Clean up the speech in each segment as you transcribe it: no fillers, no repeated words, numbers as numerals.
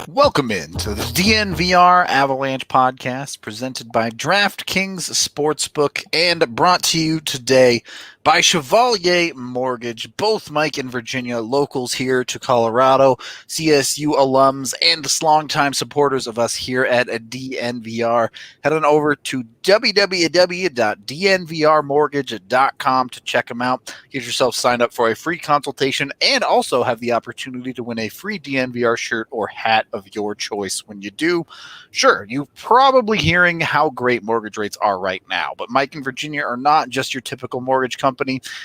Welcome into the DNVR Avalanche Podcast, presented by DraftKings Sportsbook and brought to you today by Chevalier Mortgage. Both Mike and Virginia, locals here to Colorado, CSU alums, and longtime supporters of us here at DNVR. Head on over to www.dnvrmortgage.com to check them out. Get yourself signed up for a free consultation and also have the opportunity to win a free DNVR shirt or hat of your choice when you do. Sure, you're probably hearing how great mortgage rates are right now, but Mike and Virginia are not just your typical mortgage company.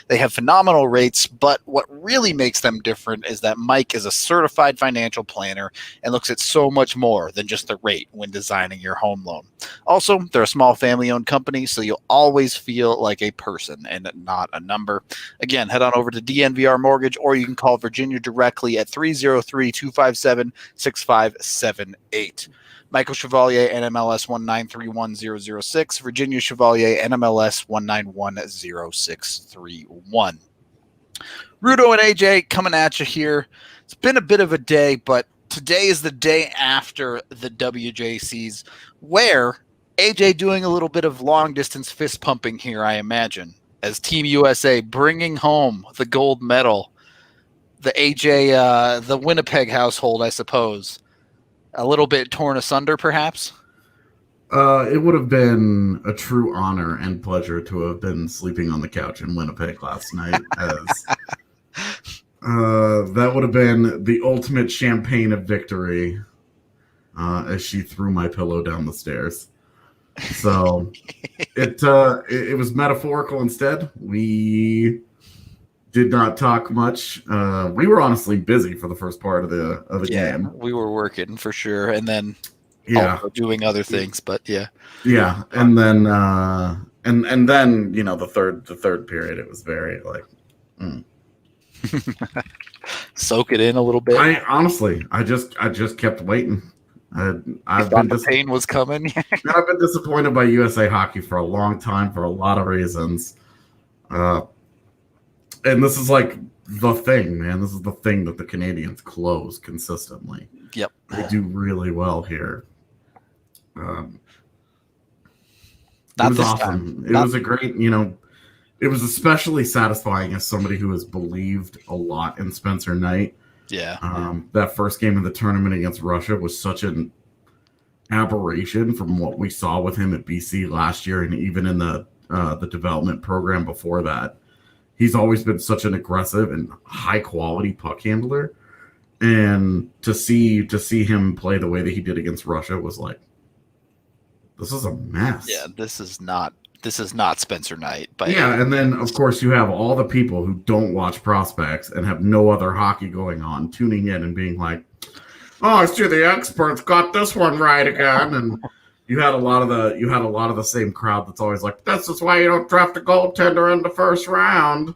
They have phenomenal rates, but what really makes them different is that Mike is a certified financial planner and looks at so much more than just the rate when designing your home loan. Also, they're a small family-owned company, so you'll always feel like a person and not a number. Again, head on over to DNVR Mortgage, or you can call Virginia directly at 303-257-6578. Michael Chevalier, NMLS 1931006. Virginia Chevalier, NMLS 1910631. Rudo and AJ coming at you here. It's been a bit of a day, but today is the day after the WJCs, where AJ doing a little bit of long-distance fist pumping here, I imagine, as Team USA bringing home the gold medal. The AJ, the Winnipeg household, I suppose. A little bit torn asunder, perhaps? It would have been a true honor and pleasure to have been sleeping on the couch in Winnipeg last night. That would have been the ultimate champagne of victory as she threw my pillow down the stairs. So it was metaphorical instead. We did not talk much. We were honestly busy for the first part of the game. We were working for sure, and then doing other things. But yeah, and then and then the third period, it was very like soak it in a little bit. I just kept waiting. I've been the pain was coming. I've been disappointed by USA Hockey for a long time for a lot of reasons. And this is like the thing, man. This is the thing that the Canadians close consistently. Yep. They do really well here. It was awesome. It was a great, it was especially satisfying as somebody who has believed a lot in Spencer Knight. Yeah. That first game of the tournament against Russia was such an aberration from what we saw with him at BC last year and even in the development program before that. He's always been such an aggressive and high quality puck handler, and to see him play the way that he did against Russia was like, this is a mess. Yeah, this is not Spencer Knight. But yeah, and then of course you have all the people who don't watch prospects and have no other hockey going on tuning in and being like, "Oh, I see the experts got this one right again," and You had a lot of the same crowd that's always like, this is why you don't draft a goaltender in the first round.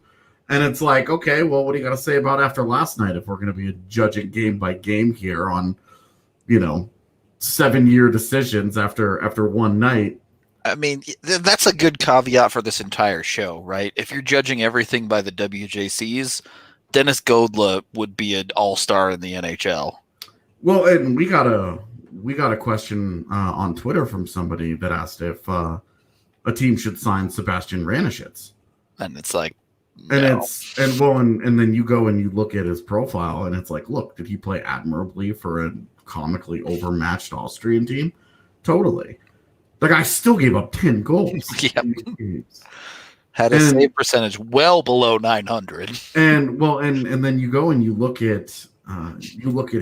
And it's like, okay, well, what do you got to say about after last night if we're going to be judging game by game here on, 7-year decisions after one night? I mean, that's a good caveat for this entire show, right? If you're judging everything by the WJCs, Dennis Godla would be an all-star in the NHL. Well, and we got a question on Twitter from somebody that asked if a team should sign Sebastian Ranishitz. And it's like, no. And then you go and you look at his profile and it's like, look, did he play admirably for a comically overmatched Austrian team? Totally. The guy still gave up 10 goals. Yep. Had a save percentage well below 900. And then you go and you look at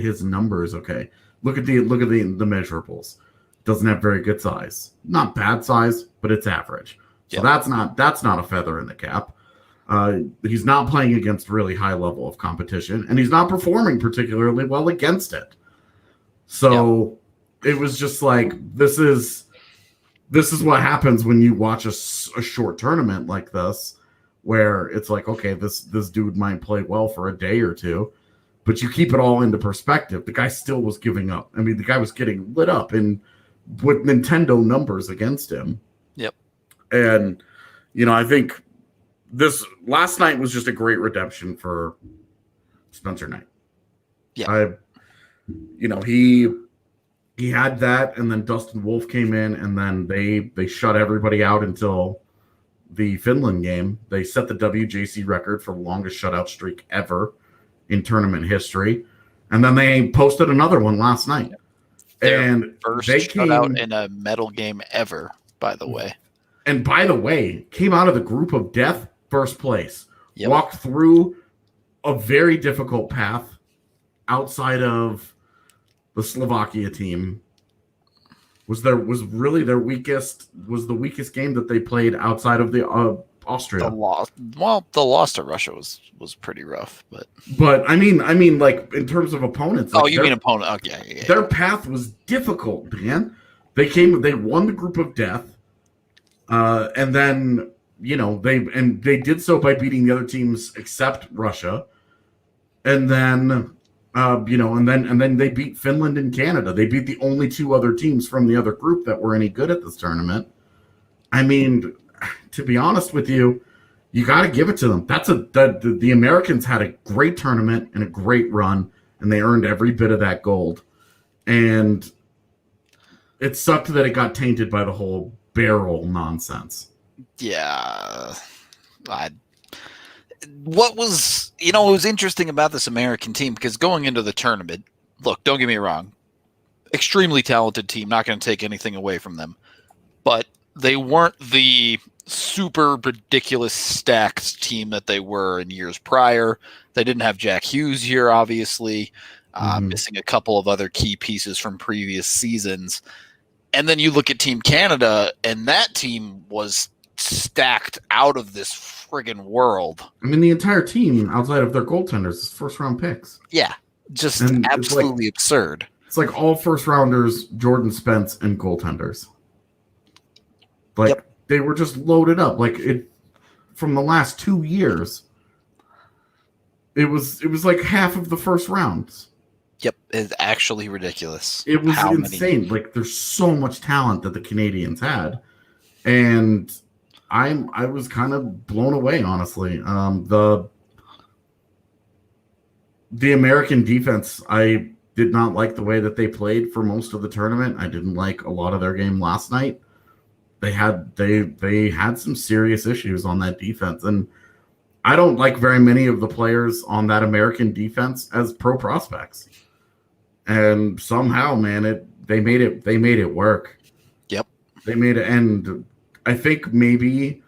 his numbers. Okay. Look at the measurables. Doesn't have very good size. Not bad size, but it's average. So that's not a feather in the cap. He's not playing against really high level of competition, and he's not performing particularly well against it. So it was just like, this is what happens when you watch a short tournament like this, where it's like, okay, this dude might play well for a day or two, but you keep it all into perspective. The guy still was giving up. I mean, the guy was getting lit up with Nintendo numbers against him. Yep. And, I think this last night was just a great redemption for Spencer Knight. Yeah. He had that, and then Dustin Wolf came in, and then they shut everybody out until the Finland game. They set the WJC record for the longest shutout streak ever in tournament history, and then they posted another one last night. And first shutout in a medal game ever, by the way. And by the way, came out of the group of death first place. Yep. Walked through a very difficult path outside of the Slovakia team. Was the weakest game that they played outside of the Austria. The loss to Russia was pretty rough, but I mean like in terms of opponents. Like you mean opponent? Okay, yeah. Their path was difficult, man. They won the group of death, and then they did so by beating the other teams except Russia, and then. And then they beat Finland and Canada. They beat the only two other teams from the other group that were any good at this tournament. I mean, to be honest with you, you got to give it to them. The Americans had a great tournament and a great run, and they earned every bit of that gold. And it sucked that it got tainted by the whole barrel nonsense. Yeah, what was interesting about this American team, because going into the tournament, look, don't get me wrong, extremely talented team, not going to take anything away from them, but they weren't the super ridiculous stacked team that they were in years prior. They didn't have Jack Hughes here, obviously, missing a couple of other key pieces from previous seasons. And then you look at Team Canada, and that team was stacked out of this friggin' world. I mean, the entire team outside of their goaltenders is first-round picks. Yeah, just absolutely absurd. It's like all first-rounders, Jordan Spence, and goaltenders. They were just loaded up. From the last 2 years, it was like half of the first rounds. Yep, it's actually ridiculous. It was insane. There's so much talent that the Canadians had, and I was kind of blown away, honestly. The American defense, I did not like the way that they played for most of the tournament. I didn't like a lot of their game last night. They had some serious issues on that defense, and I don't like very many of the players on that American defense as pro prospects. And somehow, man, they made it work. Yep, they made it, and I think maybe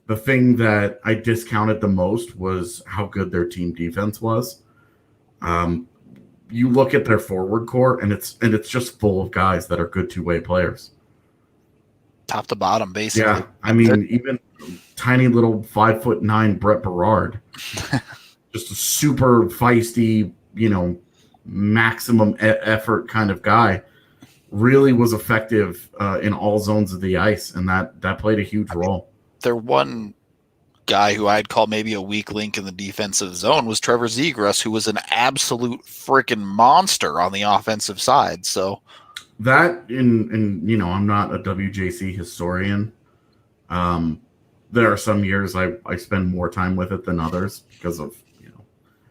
the thing that I discounted the most was how good their team defense was. You look at their forward core, and it's just full of guys that are good two-way players, top to bottom, basically. Yeah, I mean, even tiny little 5'9" Brett Berard, just a super feisty, maximum effort kind of guy. Really was effective in all zones of the ice, and that played a huge role. Their one guy who I'd call maybe a weak link in the defensive zone was Trevor Zegras, who was an absolute freaking monster on the offensive side. So that, I'm not a WJC historian. There are some years I spend more time with it than others because of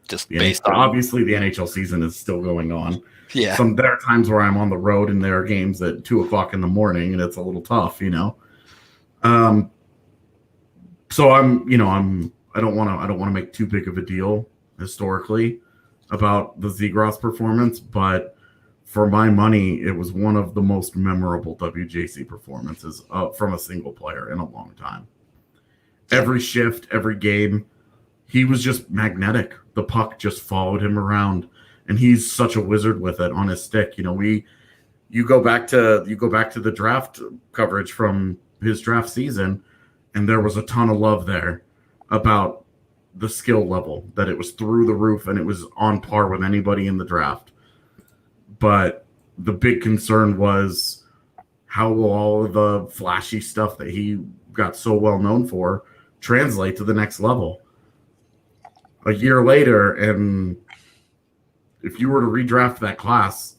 just based on obviously the NHL season is still going on. Yeah. There are times where I'm on the road and there are games at 2:00 in the morning and it's a little tough, So I don't want to make too big of a deal historically about the Zegras performance, but for my money, it was one of the most memorable WJC performances from a single player in a long time. Every shift, every game, he was just magnetic. The puck just followed him around. And he's such a wizard with it on his stick. You go back to the draft coverage from his draft season, and there was a ton of love there about the skill level, that it was through the roof and it was on par with anybody in the draft. But the big concern was how will all of the flashy stuff that he got so well known for translate to the next level a year later. And if you were to redraft that class,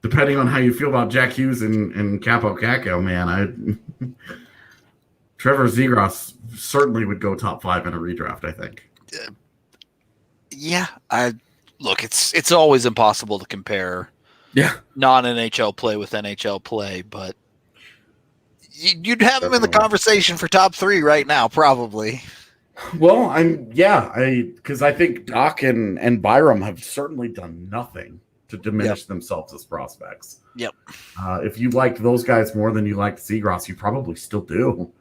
depending on how you feel about Jack Hughes and Capo Caco, man, Trevor Zegras certainly would go top 5 in a redraft, I think. Yeah, look, it's always impossible to compare non-NHL play with NHL play, but you'd have him in the conversation for top 3 right now, probably. Well, because I think Doc and Byram have certainly done nothing to diminish themselves as prospects. Yep. If you liked those guys more than you liked Zegras, you probably still do.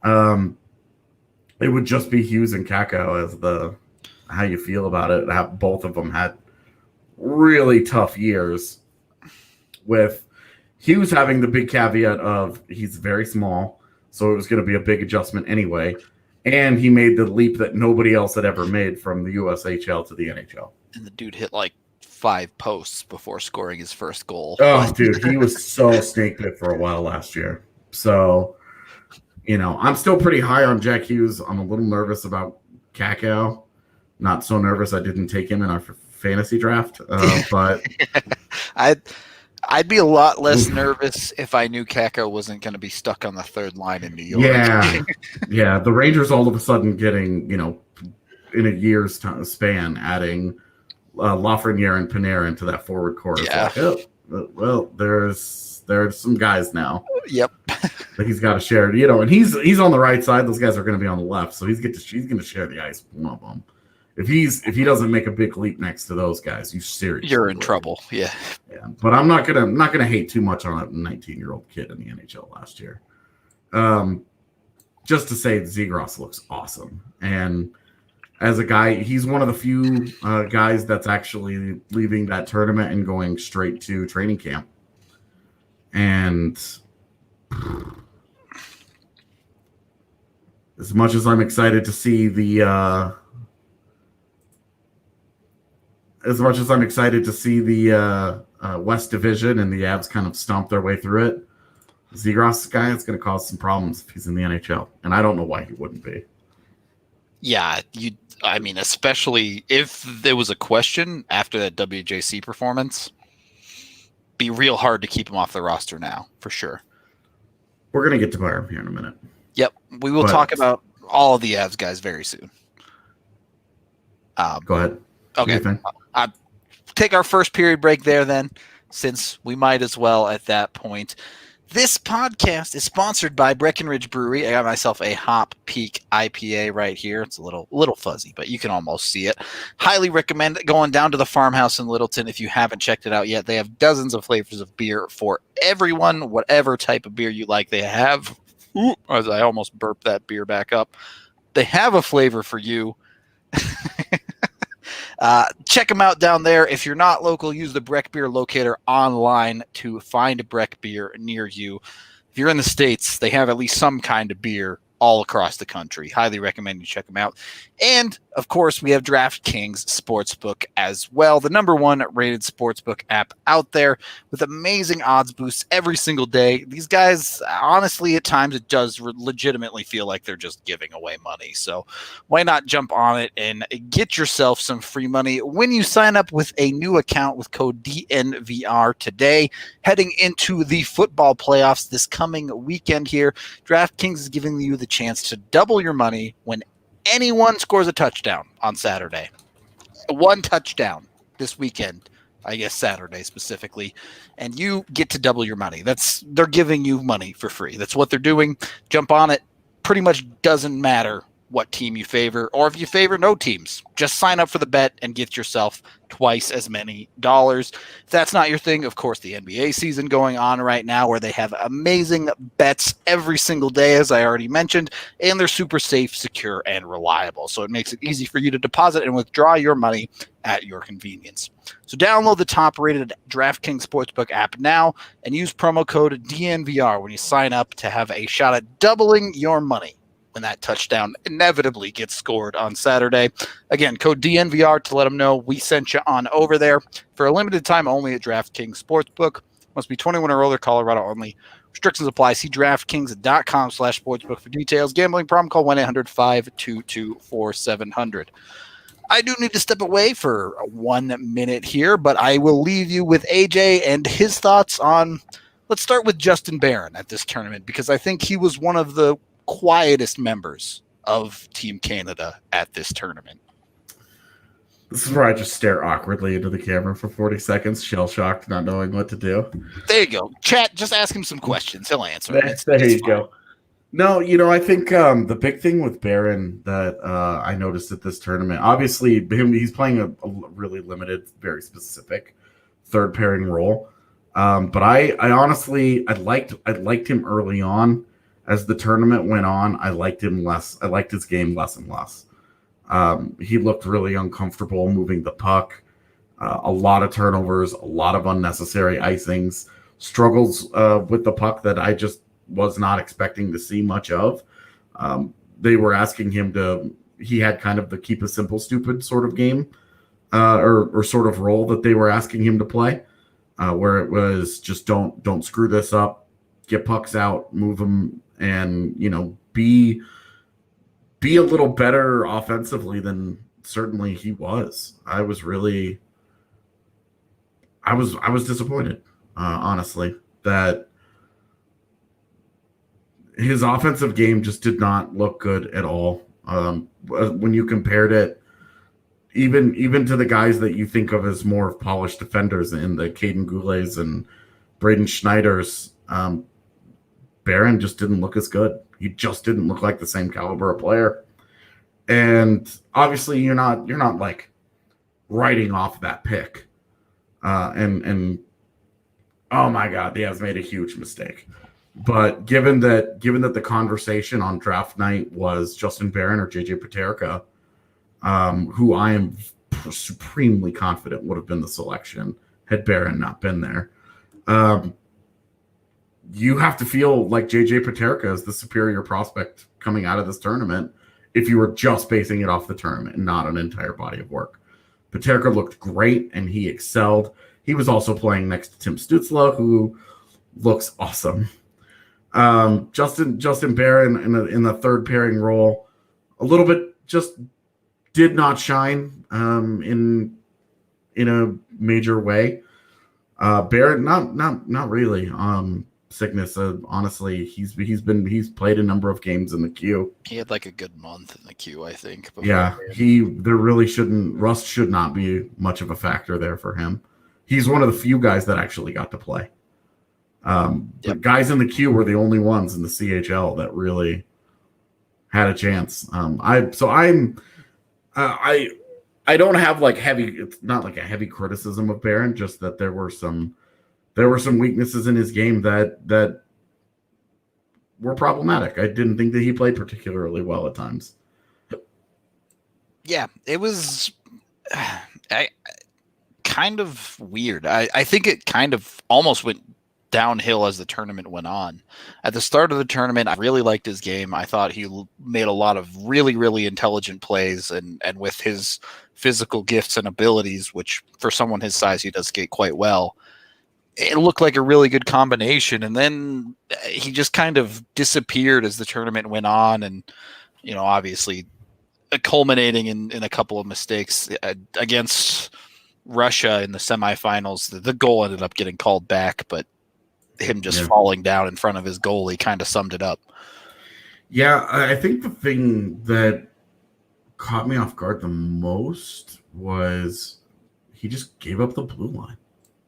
It would just be Hughes and Caco as how you feel about it. Both of them had really tough years, with Hughes having the big caveat of he's very small, so it was going to be a big adjustment anyway. And he made the leap that nobody else had ever made from the USHL to the NHL. And the dude hit like 5 posts before scoring his first goal. Oh, dude, he was so snake bit for a while last year. So, I'm still pretty high on Jack Hughes. I'm a little nervous about Caco. Not so nervous I didn't take him in our fantasy draft, but I'd be a lot less nervous if I knew Caco wasn't going to be stuck on the third line in New York. Yeah. The Rangers all of a sudden getting, in a year's span, adding Lafreniere and Panarin to that forward core. Yeah. Well, there's some guys now. Yep. That he's got to share, and he's on the right side. Those guys are going to be on the left, so he's going to share the ice with one of them. If he doesn't make a big leap next to those guys, you're in trouble. Yeah. But I'm not gonna hate too much on a 19-year-old kid in the NHL last year. Just to say, Zegras looks awesome, and as a guy, he's one of the few guys that's actually leaving that tournament and going straight to training camp. And as much as I'm excited to see the West Division and the Avs kind of stomp their way through it, Zegras guy is going to cause some problems if he's in the NHL, and I don't know why he wouldn't be. Yeah, especially if there was a question after that WJC performance, be real hard to keep him off the roster now, for sure. We're going to get to Byram here in a minute. Yep, we will talk about all of the Avs guys very soon. Go ahead. Okay. Take our first period break there then, since we might as well at that point. This podcast is sponsored by Breckenridge Brewery. I got myself a Hop Peak IPA right here. It's a little fuzzy, but you can almost see it. Highly recommend going down to the farmhouse in Littleton if you haven't checked it out yet. They have dozens of flavors of beer for everyone, whatever type of beer you like. They have, as I almost burped that beer back up, they have a flavor for you. Check them out down there. If you're not local, use the Breck Beer Locator online to find a Breck beer near you. If you're in the States, they have at least some kind of beer all across the country. Highly recommend you check them out. And, of course, we have DraftKings Sportsbook as well, the #1 rated sportsbook app out there with amazing odds boosts every single day. These guys, honestly, at times it does legitimately feel like they're just giving away money. So why not jump on it and get yourself some free money when you sign up with a new account with code DNVR today. Heading into the football playoffs this coming weekend here, DraftKings is giving you the chance to double your money when anyone scores a touchdown on Saturday. 1 touchdown this weekend, I guess Saturday specifically, and you get to double your money. They're giving you money for free. That's what they're doing. Jump on it. Pretty much doesn't matter what team you favor, or if you favor no teams. Just sign up for the bet and get yourself twice as many dollars. If that's not your thing, of course, the NBA season going on right now where they have amazing bets every single day, as I already mentioned, and they're super safe, secure, and reliable. So it makes it easy for you to deposit and withdraw your money at your convenience. So download the top-rated DraftKings Sportsbook app now and use promo code DNVR when you sign up to have a shot at doubling your money. when that touchdown inevitably gets scored on Saturday. Again, code DNVR to let them know we sent you on over there. For a limited time only at DraftKings Sportsbook. Must be 21 or older, Colorado only. Restrictions apply. See DraftKings.com/sportsbook for details. Gambling problem, call 1-800-522-4700. I do need to step away for 1 minute here, but I will leave you with AJ and his thoughts on, let's start with Justin Barron at this tournament, because I think he was one of the quietest members of Team Canada at this tournament. This is where I just stare awkwardly into the camera for 40 seconds, shell-shocked, not knowing what to do. There you go. Chat, just ask him some questions. He'll answer. There you go. No, I think the big thing with Barron that I noticed at this tournament, obviously, he's playing a really limited, very specific third pairing role. But I honestly, I liked him early on. As the tournament went on, I liked him less. I liked his game less and less. He looked really uncomfortable moving the puck. A lot of turnovers, a lot of unnecessary icings, struggles with the puck that I just was not expecting to see much of. They were asking him he had kind of the keep it simple, stupid sort of game or sort of role that they were asking him to play, where it was just don't screw this up, get pucks out, move them, and, be a little better offensively than certainly he was. I was disappointed, honestly, that his offensive game just did not look good at all. When you compared it, even to the guys that you think of as more polished defenders in the Caden Goulets and Braden Schneiders, Barron just didn't look as good. He just didn't look like the same caliber of player. And obviously you're not like writing off that pick. And oh my God, he has made a huge mistake. But given that the conversation on draft night was Justin Barron or JJ Peterka, who I am supremely confident would have been the selection had Barron not been there, you have to feel like JJ Peterka is the superior prospect coming out of this tournament if you were just basing it off the tournament and not an entire body of work. Peterka looked great and he excelled. He was also playing next to Tim Stützle, who looks awesome. Justin Barron in the third pairing role, a little bit just did not shine in a major way. Barron, not really. Sickness. Honestly, he's played a number of games in the queue. He had like a good month in the queue, I think. Yeah, Rust should not be much of a factor there for him. He's one of the few guys that actually got to play. The guys in the queue were the only ones in the CHL that really had a chance. I don't have like heavy. It's not like a heavy criticism of Barron, just that there were some weaknesses in his game that were problematic. I didn't think that he played particularly well at times. Yeah, it was kind of weird. I think it kind of almost went downhill as the tournament went on. At the start of the tournament, I really liked his game. I thought he made a lot of really, really intelligent plays, and with his physical gifts and abilities, which for someone his size, he does skate quite well. It looked like a really good combination, and then he just kind of disappeared as the tournament went on, and obviously culminating in a couple of mistakes against Russia in the semifinals. The goal ended up getting called back, but him just falling down in front of his goalie kind of summed it up. Yeah, I think the thing that caught me off guard the most was he just gave up the blue line.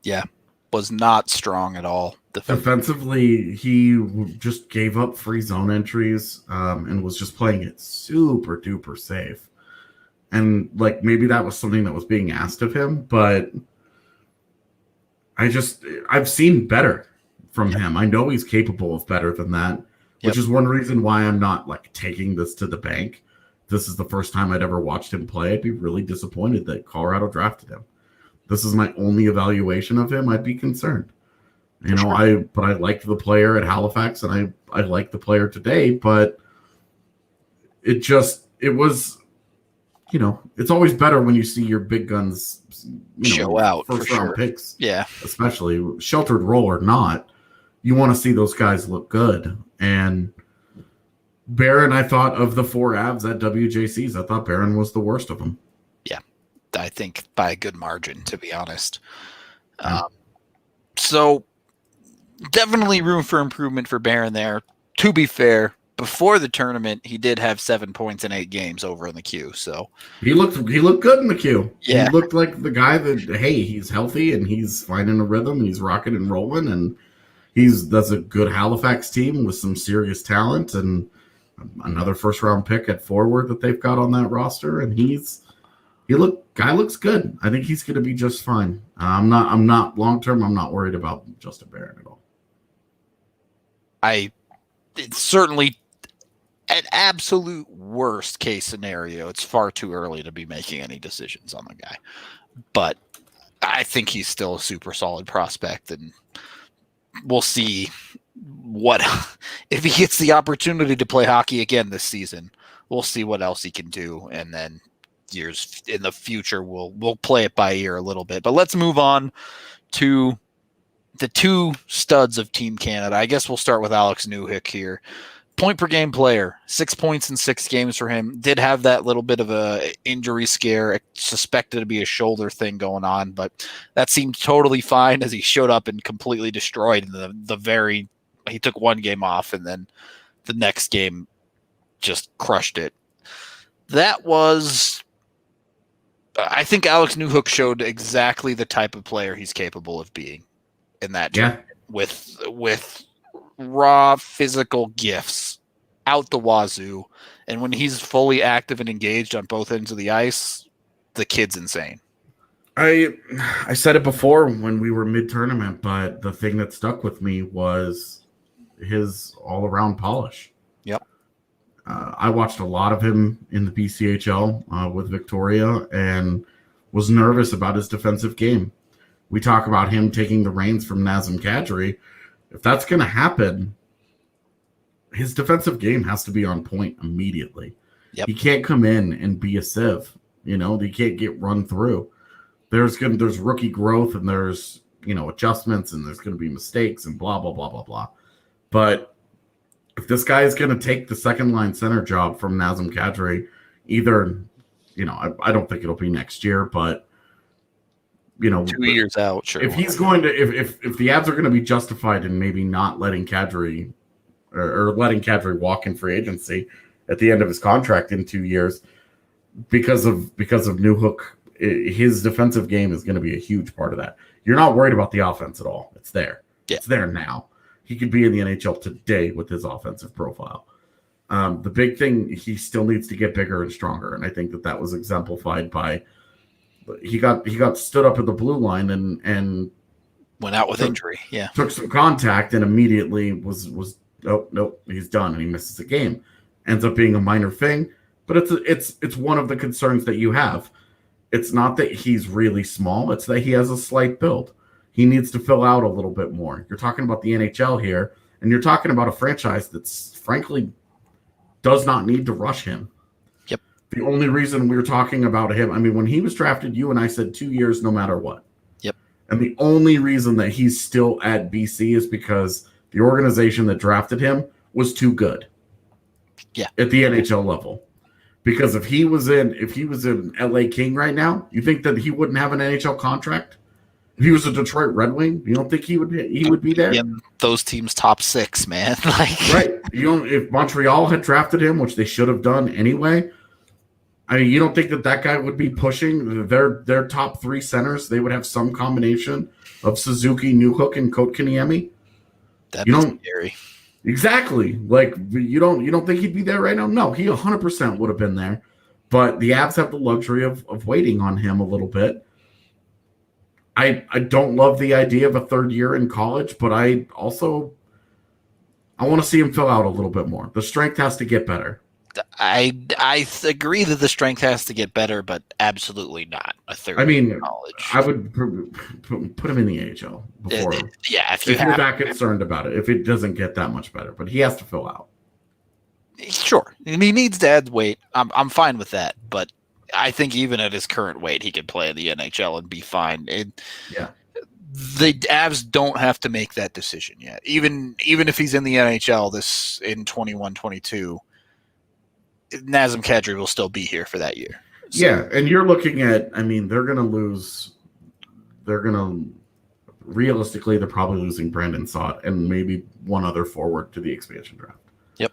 Yeah. Was not strong at all. Defensively, he just gave up free zone entries and was just playing it super duper safe. And like maybe that was something that was being asked of him, but I've seen better from him. I know he's capable of better than that, which is one reason why I'm not like taking this to the bank. This is the first time I'd ever watched him play. I'd be really disappointed that Colorado drafted him. This is my only evaluation of him. I'd be concerned. But I liked the player at Halifax and I liked the player today, but it was, it's always better when you see your big guns show out, first for round sure. picks. Yeah. Especially sheltered role or not, you want to see those guys look good. And Barron, I thought of the 4 Avs at WJCs, I thought Barron was the worst of them. Yeah. I think by a good margin, to be honest. Yeah. So definitely room for improvement for Barron there. To be fair, before the tournament, he did have 7 points in 8 games over in the queue. So he looked good in the queue. Yeah. He looked like the guy that, hey, he's healthy and he's finding a rhythm and he's rocking and rolling, and that's a good Halifax team with some serious talent and another first round pick at forward that they've got on that roster, and guy looks good. I think he's going to be just fine. I'm not long term. I'm not worried about Justin Barron at all. It's certainly an absolute worst case scenario. It's far too early to be making any decisions on the guy, but I think he's still a super solid prospect, and we'll see if he gets the opportunity to play hockey again this season. We'll see what else he can do, and then years in the future we'll play it by ear a little bit. But let's move on to the 2 studs of Team Canada. I guess we'll start with Alex Newhook here. Point per game player, 6 points in 6 games for him. Did have that little bit of a injury scare, suspected to be a shoulder thing going on, but that seemed totally fine as he showed up and completely destroyed he took 1 game off, and then the next game just crushed it. I think Alex Newhook showed exactly the type of player he's capable of being in that tournament, with raw physical gifts out the wazoo. And when he's fully active and engaged on both ends of the ice, the kid's insane. I said it before when we were mid-tournament, but the thing that stuck with me was his all-around polish. Yep. I watched a lot of him in the BCHL with Victoria and was nervous about his defensive game. We talk about him taking the reins from Nazem Kadri. If that's going to happen, his defensive game has to be on point immediately. Yep. He can't come in and be a sieve. He can't get run through. There's rookie growth, and there's adjustments, and there's going to be mistakes and blah blah blah blah blah. But if this guy is going to take the second line center job from Nazem Kadri, either I don't think it'll be next year, but 2 years out, sure. If he's going to, if the Avs are going to be justified in maybe not letting Kadri or letting Kadri walk in free agency at the end of his contract in 2 years, because of Newhook, his defensive game is going to be a huge part of that. You're not worried about the offense at all. It's there. Yeah. It's there now. He could be in the NHL today with his offensive profile. The big thing, he still needs to get bigger and stronger, and I think that was exemplified by he got stood up at the blue line and went out with injury. Yeah, took some contact and immediately was nope, he's done, and he misses a game. Ends up being a minor thing, but it's one of the concerns that you have. It's not that he's really small; it's that he has a slight build. He needs to fill out a little bit more. You're talking about the NHL here, and you're talking about a franchise that's frankly does not need to rush him. Yep. The only reason we're talking about him, when he was drafted, you and I said 2 years no matter what. Yep. And the only reason that he's still at BC is because the organization that drafted him was too good. Yeah. At the NHL level. Because if he was in LA King right now, you think that he wouldn't have an NHL contract? If he was a Detroit Red Wing, you don't think he would be there? Yeah, those teams top 6, man. Right. If Montreal had drafted him, which they should have done anyway, you don't think that guy would be pushing their top 3 centers? They would have some combination of Suzuki, Newhook, and Kotkaniemi. That'd be scary. Exactly. You don't think he'd be there right now? No, he 100% would have been there. But the Avs have the luxury of waiting on him a little bit. I don't love the idea of a third year in college, but I want to see him fill out a little bit more. The strength has to get better. I agree that the strength has to get better, but absolutely not a third year in college. I would put him in the AHL before. Yeah, if you're that concerned about it, if it doesn't get that much better, but he has to fill out. Sure, and he needs to add weight. I'm fine with that, but I think even at his current weight, he could play in the NHL and be fine. Yeah. The Avs don't have to make that decision yet. Even if he's in the NHL in 21-22, Nazem Kadri will still be here for that year. So, yeah, and you're looking at, I mean, realistically, they're probably losing Brandon Saad and maybe one other forward to the expansion draft. Yep.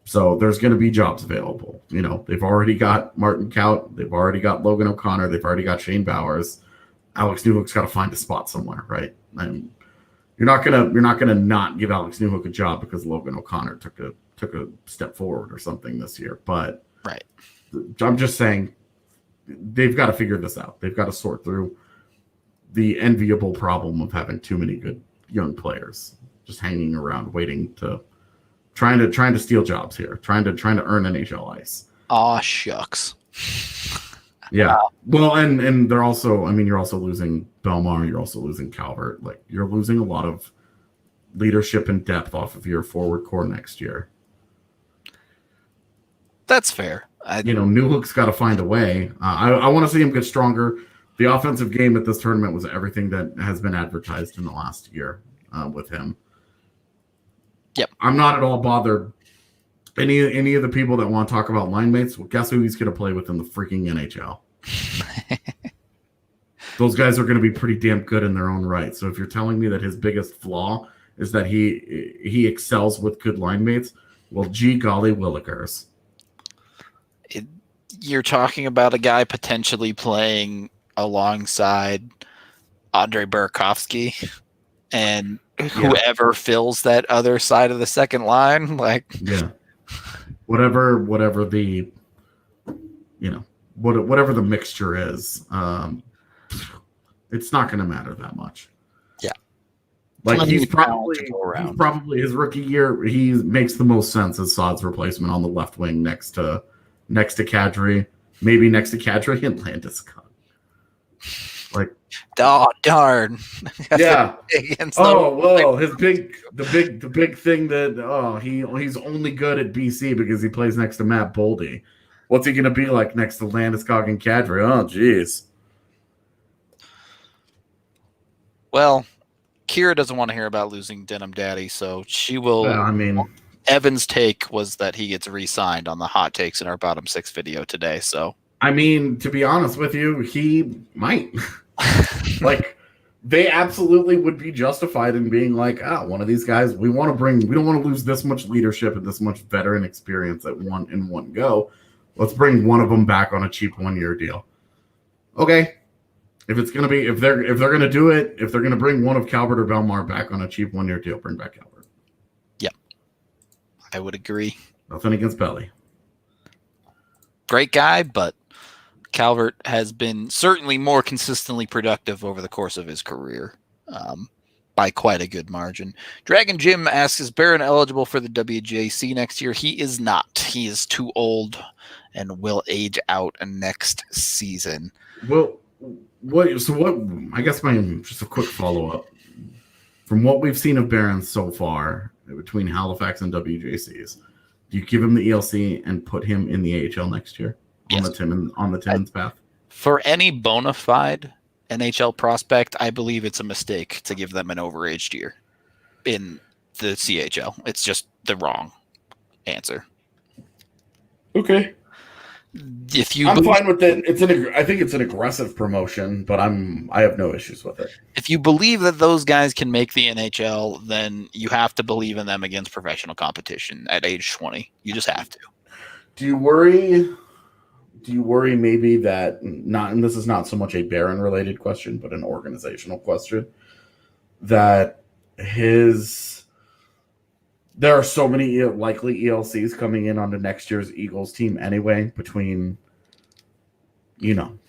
So there's going to be jobs available. You know, they've already got Martin Kaut, they've already got Logan O'Connor, they've already got Shane Bowers. Alex Newhook's got to find a spot somewhere, right? And you're not gonna not give Alex Newhook a job because Logan O'Connor took a step forward or something this year. But right. I'm just saying they've got to figure this out. They've got to sort through the enviable problem of having too many good young players just hanging around, waiting to trying to steal jobs here, trying to earn NHL ice. Aw, shucks. Yeah. Well, and they're also, I mean, you're also losing Belmar, you're also losing Calvert. Like, you're losing a lot of leadership and depth off of your forward core next year. That's fair. Newhook's got to find a way. I want to see him get stronger. The offensive game at this tournament was everything that has been advertised in the last year with him. Yep. I'm not at all bothered. Any of the people that want to talk about line mates, well, guess who he's going to play with in the freaking NHL? Those guys are going to be pretty damn good in their own right. So if you're telling me that his biggest flaw is that he excels with good line mates, well, gee golly willikers. You're talking about a guy potentially playing alongside Andrei Burakovsky and whoever fills that other side of the second line, like whatever the whatever the mixture is, it's not going to matter that much. Yeah, like he's probably his rookie year. He makes the most sense as Saad's replacement on the left wing next to Kadri, maybe next to Kadri and Landeskog. Like, oh darn! Yeah. The big thing that he's only good at BC because he plays next to Matt Boldy. What's he gonna be like next to Landeskog and Kadri? Oh, geez. Well, Kira doesn't want to hear about losing Denim Daddy, so she will. Well, I mean, Evan's take was that he gets re-signed on the hot takes in our bottom six video today. So, I mean, to be honest with you, he might. Like, they absolutely would be justified in being like, one of these guys we don't want to lose this much leadership and this much veteran experience in one go. Let's bring one of them back on a cheap 1-year deal. Okay. If they're gonna do it, if they're gonna bring one of Calvert or Belmar back on a cheap 1-year deal, bring back Calvert. Yep. I would agree. Nothing against Belly. Great guy, but Calvert has been certainly more consistently productive over the course of his career by quite a good margin. Dragon Jim asks, is Barron eligible for the WJC next year? He is not. He is too old and will age out next season. Well, what? I guess just a quick follow-up. From what we've seen of Barron so far, between Halifax and WJCs, do you give him the ELC and put him in the AHL next year? Yes. On the Timmins path? For any bona fide NHL prospect, I believe it's a mistake to give them an overaged year in the CHL. It's just the wrong answer. Okay. I'm fine with it. I think it's an aggressive promotion, but I have no issues with it. If you believe that those guys can make the NHL, then you have to believe in them against professional competition at age 20. You just have to. Do you worry maybe that and this is not so much a Barron related question, but an organizational question, that there are so many likely ELCs coming in onto next year's Eagles team anyway, between, Annanen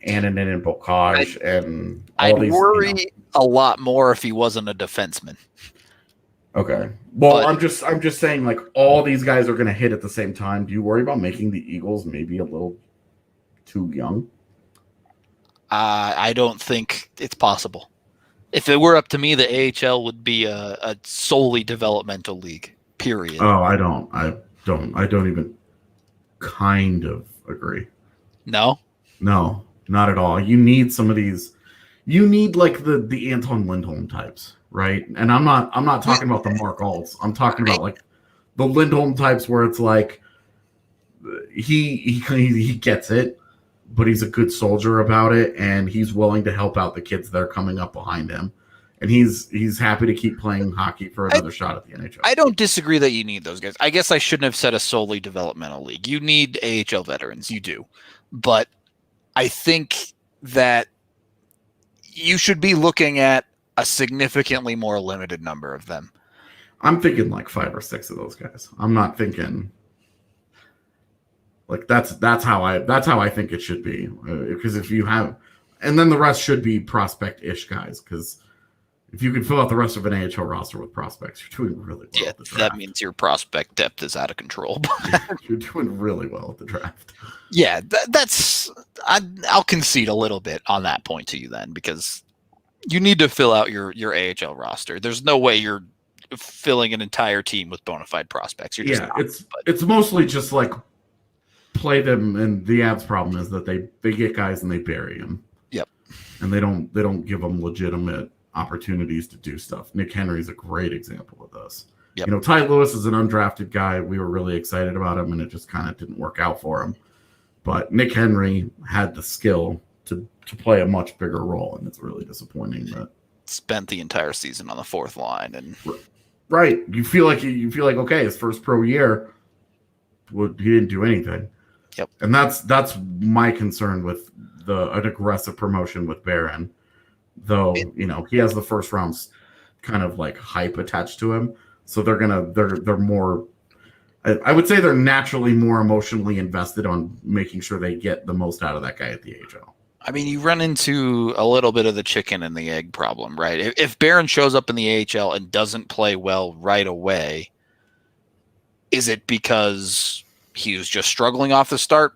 and Bocage and all these. I'd worry a lot more if he wasn't a defenseman. Okay. Well, I'm just saying, like, all these guys are going to hit at the same time. Do you worry about making the Eagles maybe a little too young? I don't think it's possible. If it were up to me, the AHL would be a solely developmental league, period. Oh, I don't don't even kind of agree. No, not at all. You need some of these. You need like the Anton Lindholm types, right? And I'm not talking about the Mark Alts. I'm talking about like the Lindholm types where it's like he gets it, but he's a good soldier about it, and he's willing to help out the kids that are coming up behind him. And he's happy to keep playing hockey for another shot at the NHL. I don't disagree that you need those guys. I guess I shouldn't have said a solely developmental league. You need AHL veterans, you do. But I think that you should be looking at a significantly more limited number of them. I'm thinking like 5 or 6 of those guys. I'm not thinking like that's how I think it should be. Because if you have, and then the rest should be prospect-ish guys, because if you can fill out the rest of an AHL roster with prospects, you're doing really well at the draft. That means your prospect depth is out of control. You're doing really well at the draft. Yeah, I'll concede a little bit on that point to you then, because you need to fill out your AHL roster. There's no way you're filling an entire team with bona fide prospects. You're just it's mostly just like play them, and the Avs' problem is that they get guys and they bury them. Yep. And they don't give them legitimate opportunities to do stuff. Nick Henry's a great example of this. Yep. You know, Ty Lewis is an undrafted guy. We were really excited about him, and it just kind of didn't work out for him. But Nick Henry had the skill to play a much bigger role, and it's really disappointing that spent the entire season on the fourth line. And right, you feel like okay, his first pro year, he didn't do anything. Yep. And that's my concern with an aggressive promotion with Barron. Though, you know, he has the first round's kind of like hype attached to him. So they're more, I would say they're naturally more emotionally invested on making sure they get the most out of that guy at the AHL. I mean, you run into a little bit of the chicken and the egg problem, right? If Barron shows up in the AHL and doesn't play well right away, is it because he was just struggling off the start,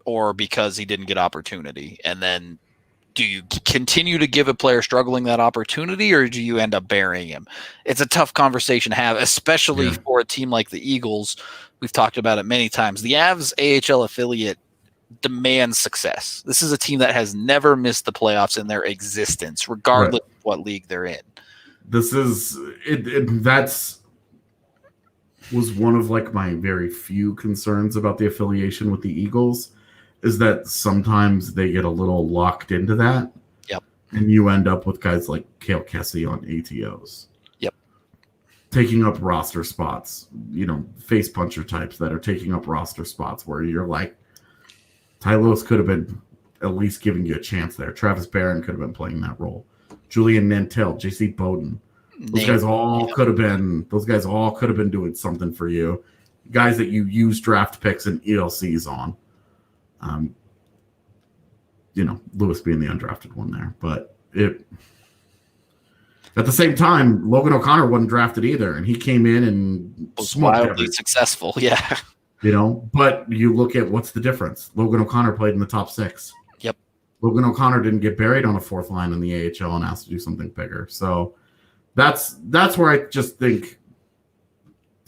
or because he didn't get opportunity? And then do you continue to give a player struggling that opportunity, or do you end up burying him? It's a tough conversation to have, especially for a team like the Eagles. We've talked about it many times. The Avs AHL affiliate demands success. This is a team that has never missed the playoffs in their existence, regardless of what league they're in. This is that's was one of like my very few concerns about the affiliation with the Eagles, is that sometimes they get a little locked into that. Yep. And you end up with guys like Cale Kessie on ATOs. Yep. Taking up roster spots, you know, face puncher types that are taking up roster spots where you're like, Ty Lewis could have been at least giving you a chance there. Travis Barron could have been playing that role. Julian Nantel, JC Bowden. Those guys all could have been doing something for you. Guys that you use draft picks and ELCs on. You know, Lewis being the undrafted one there, but at the same time, Logan O'Connor wasn't drafted either, and he came in and was wildly successful. Yeah, you know, but you look at what's the difference. Logan O'Connor played in the top 6. Yep. Logan O'Connor didn't get buried on a fourth line in the AHL and asked to do something bigger. So that's where I just think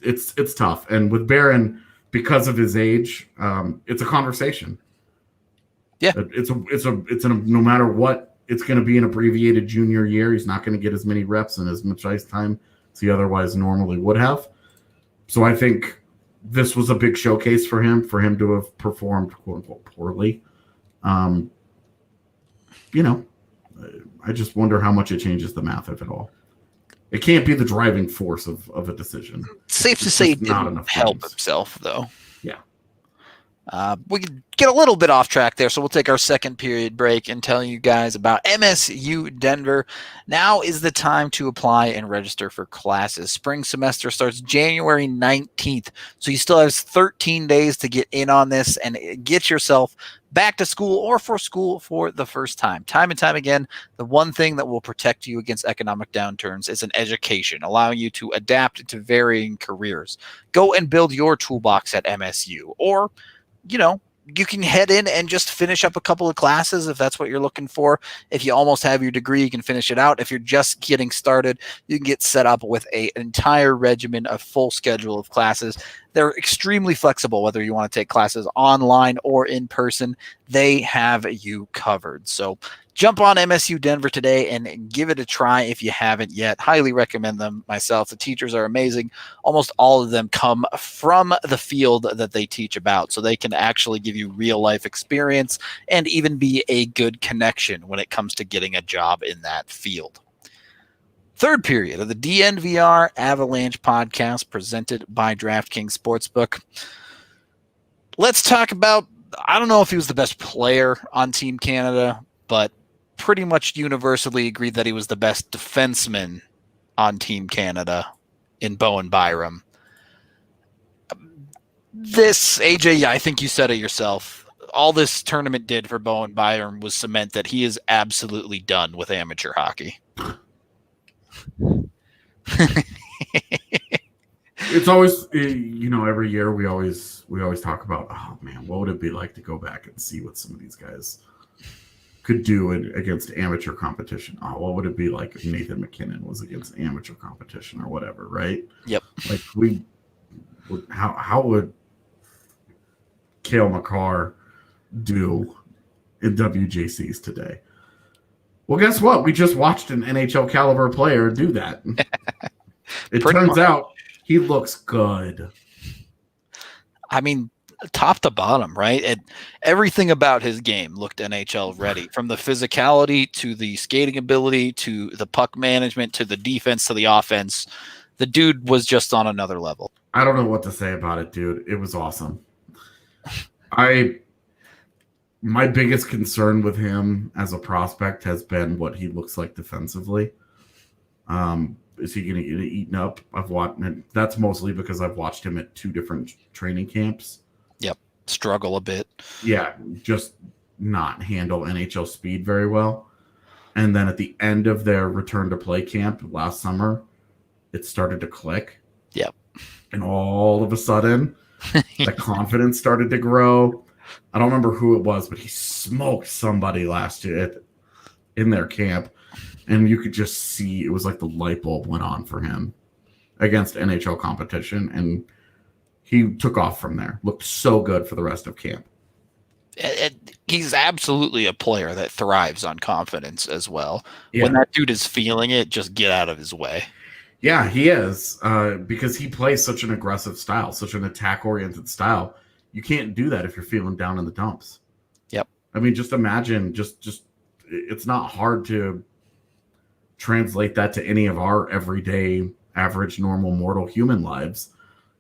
it's tough. And with Barron, because of his age, it's a conversation. Yeah, it's a no matter what, it's going to be an abbreviated junior year. He's not going to get as many reps and as much ice time as he otherwise normally would have. So I think this was a big showcase for him to have performed quote unquote poorly. You know, I just wonder how much it changes the math, if at all. It can't be the driving force of a decision. Safe to say he didn't help himself, though. Yeah. We could get a little bit off track there, so we'll take our second period break and tell you guys about MSU Denver. Now is the time to apply and register for classes. Spring semester starts January 19th, so you still have 13 days to get in on this and get yourself back to school or for school for the first time. Time and time again, the one thing that will protect you against economic downturns is an education, allowing you to adapt to varying careers. Go and build your toolbox at MSU, or, you know, you can head in and just finish up a couple of classes if that's what you're looking for. If you almost have your degree, you can finish it out. If you're just getting started, you can get set up with an entire regimen, a full schedule of classes. They're extremely flexible, whether you want to take classes online or in person. They have you covered. So jump on MSU Denver today and give it a try if you haven't yet. Highly recommend them myself. The teachers are amazing. Almost all of them come from the field that they teach about, so they can actually give you real life experience and even be a good connection when it comes to getting a job in that field. Third period of the DNVR Avalanche Podcast presented by DraftKings Sportsbook. Let's talk about, I don't know if he was the best player on Team Canada, but pretty much universally agreed that he was the best defenseman on Team Canada in Bowen Byram. This, AJ, I think you said it yourself. All this tournament did for Bowen Byram was cement that he is absolutely done with amateur hockey. It's always, every year we always talk about, oh man, what would it be like to go back and see what some of these guys could do against amateur competition? Oh, what would it be like if Nathan McKinnon was against amateur competition or whatever, right? Yep. Like how would Cale Makar do in WJCs today? Well, guess what? We just watched an NHL caliber player do that. It turns out he looks good. I mean, top to bottom, right? And everything about his game looked NHL ready, from the physicality to the skating ability to the puck management to the defense to the offense. The dude was just on another level. I don't know what to say about it, dude. It was awesome. My biggest concern with him as a prospect has been what he looks like defensively. Is he going to get eaten up? That's mostly because I've watched him at 2 different training camps. Yep. Struggle a bit. Yeah. Just not handle NHL speed very well. And then at the end of their return to play camp last summer, it started to click. Yep. And all of a sudden, the confidence started to grow. I don't remember who it was, but he smoked somebody last year in their camp. And you could just see it was like the light bulb went on for him against NHL competition. And he took off from there. Looked so good for the rest of camp. He's absolutely a player that thrives on confidence as well. Yeah. When that dude is feeling it, just get out of his way. Yeah, he is. Because he plays such an aggressive style, such an attack-oriented style. You can't do that if you're feeling down in the dumps. Yep. I mean, just imagine, just it's not hard to translate that to any of our everyday, average, normal, mortal human lives.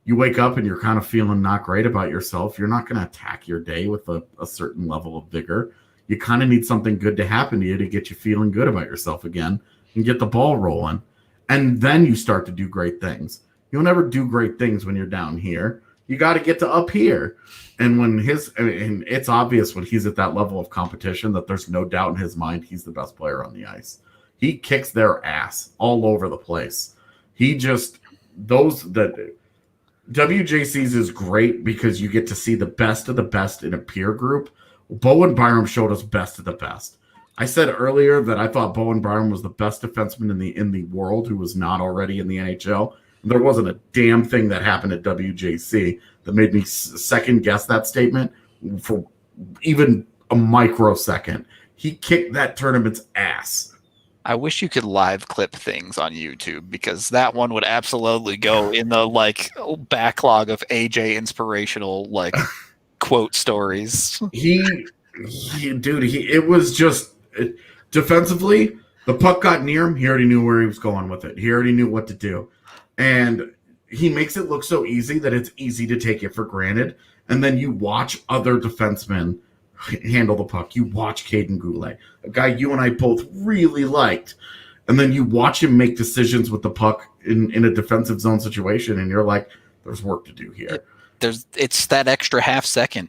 You wake up and you're kind of feeling not great about yourself. You're not going to attack your day with a certain level of vigor. You kind of need something good to happen to you to get you feeling good about yourself again and get the ball rolling. And then you start to do great things. You'll never do great things when you're down here. You got to get to up here. And and it's obvious when he's at that level of competition that there's no doubt in his mind he's the best player on the ice. He kicks their ass all over the place. WJCs is great because you get to see the best of the best in a peer group. Bowen Byram showed us best of the best. I said earlier that I thought Bowen Byram was the best defenseman in the world who was not already in the NHL. There wasn't a damn thing that happened at WJC that made me second guess that statement for even a microsecond. He kicked that tournament's ass. I wish you could live clip things on YouTube, because that one would absolutely go in the backlog of AJ inspirational quote stories. It was just defensively, the puck got near him. He already knew where he was going with it. He already knew what to do. And he makes it look so easy that it's easy to take it for granted. And then you watch other defensemen handle the puck. You watch Caden Goulet, a guy you and I both really liked. And then you watch him make decisions with the puck in a defensive zone situation, and you're like, there's work to do here. It's that extra half second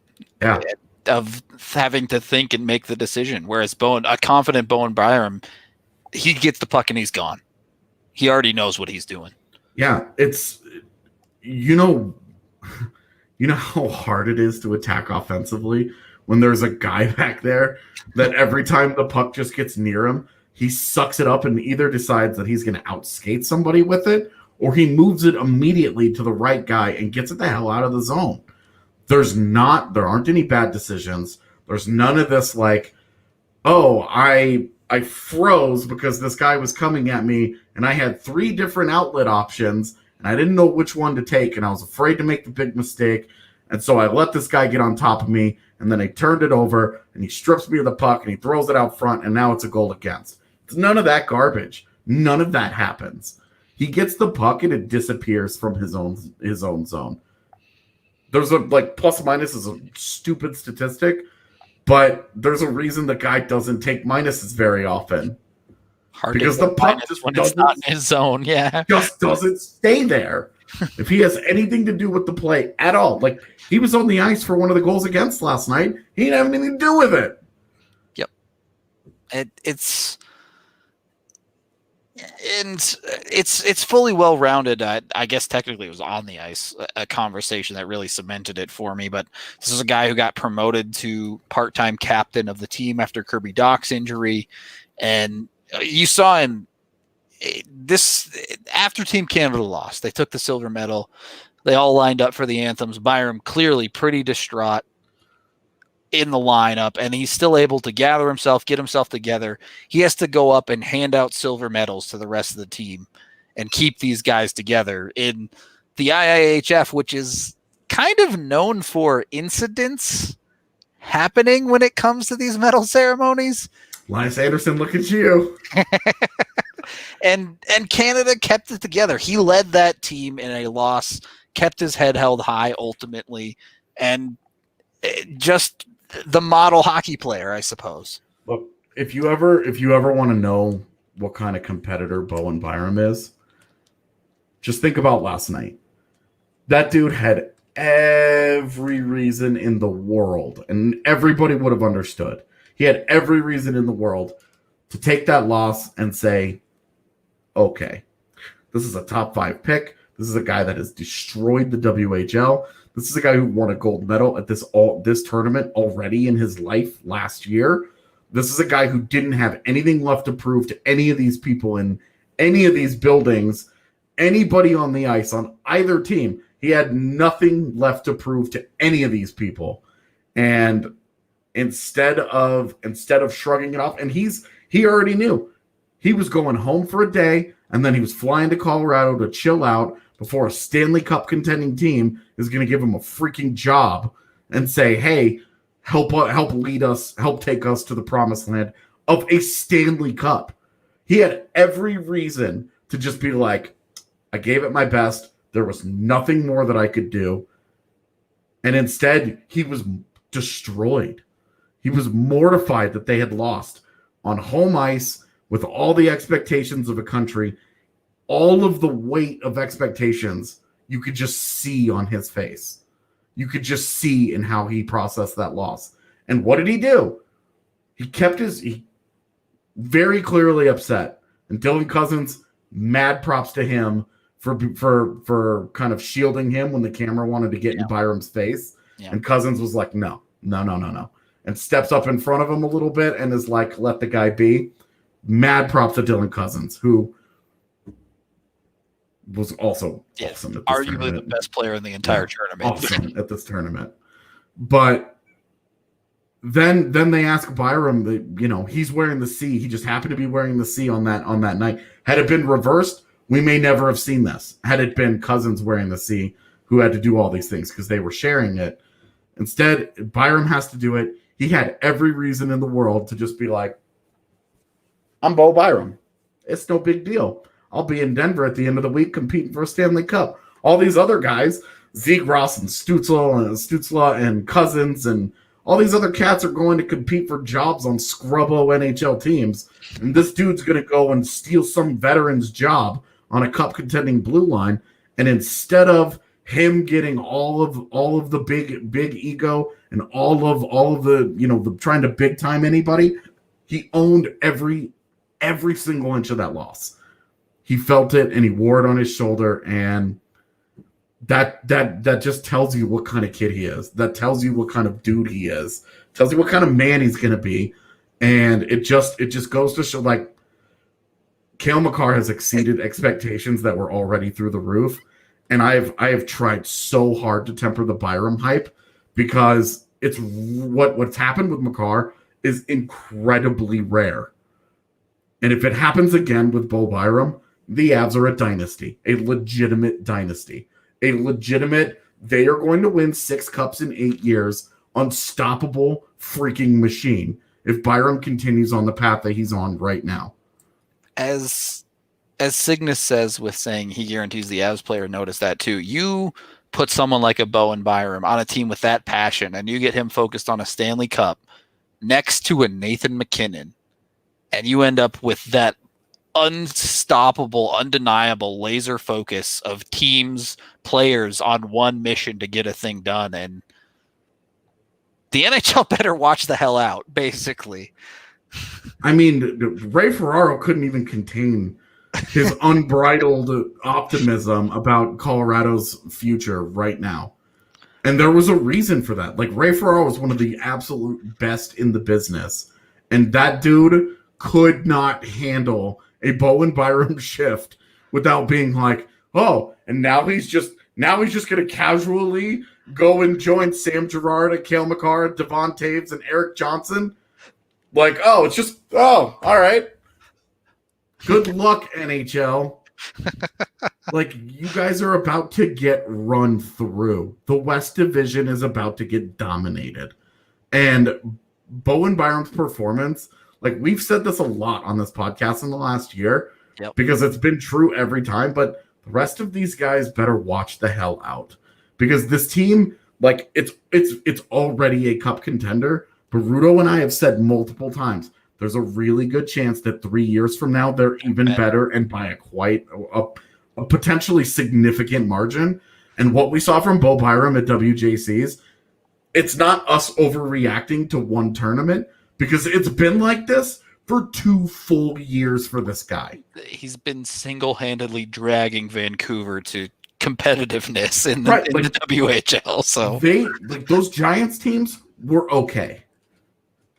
of having to think and make the decision. Whereas a confident Bowen Byram, he gets the puck and he's gone. He already knows what he's doing. Yeah, it's how hard it is to attack offensively when there's a guy back there that every time the puck just gets near him, he sucks it up and either decides that he's going to outskate somebody with it, or he moves it immediately to the right guy and gets it the hell out of the zone. There aren't any bad decisions. There's none of this like, oh, I froze because this guy was coming at me and I had 3 different outlet options and I didn't know which one to take and I was afraid to make the big mistake. And so I let this guy get on top of me and then I turned it over and he strips me of the puck and he throws it out front and now it's a goal against. It's none of that garbage. None of that happens. He gets the puck and it disappears from his own zone. There's a plus minus is a stupid statistic, but there's a reason the guy doesn't take minuses very often. Because the puck just when it's not in his zone, just doesn't stay there. If he has anything to do with the play at all, like he was on the ice for one of the goals against last night, he didn't have anything to do with it. Yep, it's fully well rounded. I guess technically it was on the ice, a conversation that really cemented it for me. But this is a guy who got promoted to part-time captain of the team after Kirby Dach's injury, and you saw him. After Team Canda lost, they took the silver medal. They all lined up for the anthems. Byram clearly pretty distraught in the lineup, and he's still able to gather himself, get himself together. He has to go up and hand out silver medals to the rest of the team and keep these guys together in the IIHF, which is kind of known for incidents happening when it comes to these medal ceremonies. Linus Anderson, look at you. And Canada kept it together. He led that team in a loss, kept his head held high ultimately, and just the model hockey player, I suppose. Look, if you ever want to know what kind of competitor Bowen Byram is, just think about last night. That dude had every reason in the world, and everybody would have understood. He had every reason in the world to take that loss and say, okay, this is a top 5 pick. This is a guy that has destroyed the WHL. This is a guy who won a gold medal at this tournament already in his life last year. This is a guy who didn't have anything left to prove to any of these people in any of these buildings, anybody on the ice on either team. He had nothing left to prove to any of these people. And instead of shrugging it off, and he already knew he was going home for a day, and then he was flying to Colorado to chill out before a Stanley Cup contending team is going to give him a freaking job and say, hey, help lead us, help take us to the promised land of a Stanley Cup. He had every reason to just be like, I gave it my best. There was nothing more that I could do. And instead, he was destroyed. He was mortified that they had lost on home ice with all the expectations of a country, all of the weight of expectations you could just see on his face. You could just see in how he processed that loss. And what did he do? He very clearly upset. And Dylan Cousins, mad props to him for kind of shielding him when the camera wanted to get in Byram's face. Yeah. And Cousins was like, no. And steps up in front of him a little bit and is like, let the guy be. Mad props to Dylan Cousins, who was also awesome at this arguably tournament. The best player in the entire tournament. Awesome at this tournament. But then they ask Byram, he's wearing the C. He just happened to be wearing the C on that night. Had it been reversed, we may never have seen this. Had it been Cousins wearing the C who had to do all these things because they were sharing it. Instead, Byram has to do it. He had every reason in the world to just be like, I'm Bo Byram. It's no big deal. I'll be in Denver at the end of the week competing for a Stanley Cup. All these other guys, Zegras and Stutzla and Cousins and all these other cats are going to compete for jobs on scrubbo NHL teams. And this dude's going to go and steal some veteran's job on a cup contending blue line. And instead of him getting all of the big ego and all of the, the trying to big time anybody, he owned every single inch of that loss. He felt it and he wore it on his shoulder, and that just tells you what kind of kid he is. That tells you what kind of dude he is. Tells you what kind of man he's going to be. And it just goes to show, like, Cale Makar has exceeded expectations that were already through the roof. And I have tried so hard to temper the Byram hype because it's what's happened with Makar is incredibly rare. And if it happens again with Bo Byram, the Avs are a dynasty, a legitimate dynasty, a legitimate, they are going to win 6 cups in 8 years, unstoppable freaking machine if Byram continues on the path that he's on right now. As Cygnus says with saying he guarantees the Avs player, notice that too. You put someone like a Bowen Byram on a team with that passion and you get him focused on a Stanley Cup next to a Nathan MacKinnon, and you end up with that unstoppable, undeniable laser focus of teams, players on one mission to get a thing done. And the NHL better watch the hell out, basically. I mean, Ray Ferraro couldn't even contain his unbridled optimism about Colorado's future right now. And there was a reason for that. Like, Ray Ferraro was one of the absolute best in the business. And that dude could not handle a Bowen Byram shift without being like, oh, and now he's just going to casually go and join Sam Girard, Cale Makar, Devon Taves, and Eric Johnson. Like, oh, it's just, oh, all right. Good luck, NHL. Like, you guys are about to get run through. The West Division is about to get dominated. And Bowen Byram's performance, like, we've said this a lot on this podcast in the last year, because it's been true every time, but the rest of these guys better watch the hell out. Because this team, like, it's already a cup contender, but Rudo and I have said multiple times, there's a really good chance that 3 years from now, they're even better and by a potentially significant margin. And what we saw from Bo Byram at WJCs, it's not us overreacting to one tournament, because it's been like this for 2 full years for this guy. He's been single-handedly dragging Vancouver to competitiveness in the WHL. So those Giants teams were okay.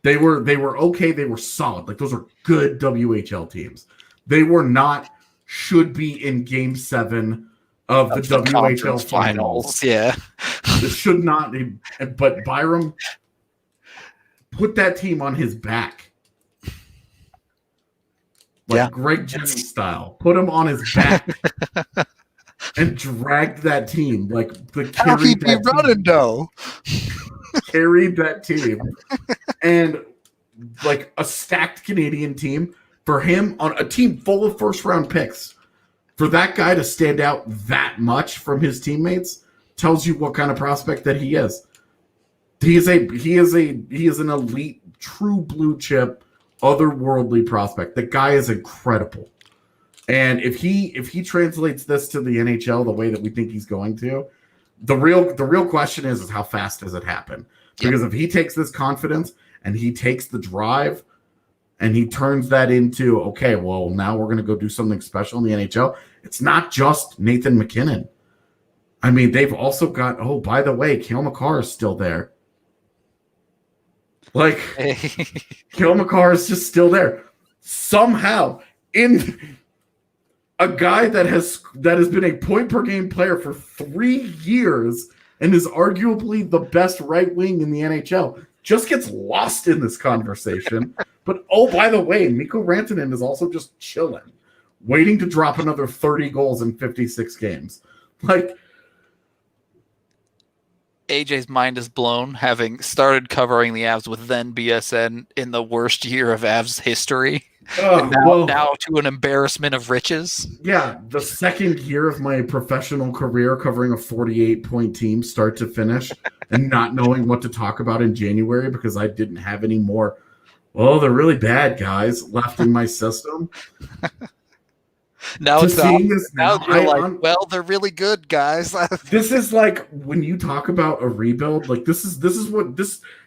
They were okay. They were solid. Like, those are good WHL teams. They were not, should be in Game 7 of the WHL finals. Yeah. It should not be. But Byram put that team on his back. Like Greg Jennings style. Put him on his back. And dragged that team. Like, how he be running, though? Carried that team. And, like, a stacked Canadian team, for him, on a team full of first-round picks, for that guy to stand out that much from his teammates tells you what kind of prospect that he is. He is an elite, true blue chip, otherworldly prospect. The guy is incredible. And if he translates this to the NHL the way that we think he's going to, the real question is how fast does it happen? Because if he takes this confidence and he takes the drive and he turns that into, okay, well, now we're going to go do something special in the NHL. It's not just Nathan MacKinnon. I mean, they've also got, oh, by the way, Cale Makar is still there. Like, Cale Makar is just still there. Somehow, in a guy that has been a point-per-game player for 3 years and is arguably the best right wing in the NHL, just gets lost in this conversation. But, oh, by the way, Mikko Rantanen is also just chilling, waiting to drop another 30 goals in 56 games. Like, AJ's mind is blown, having started covering the Avs with then BSN in the worst year of Avs history. Now to an embarrassment of riches. Yeah, the second year of my professional career covering a 48-point team start to finish and not knowing what to talk about in January because I didn't have any more, well, they're really bad guys left in my system. Now it's well, they're really good guys. This is like when you talk about a rebuild, like this is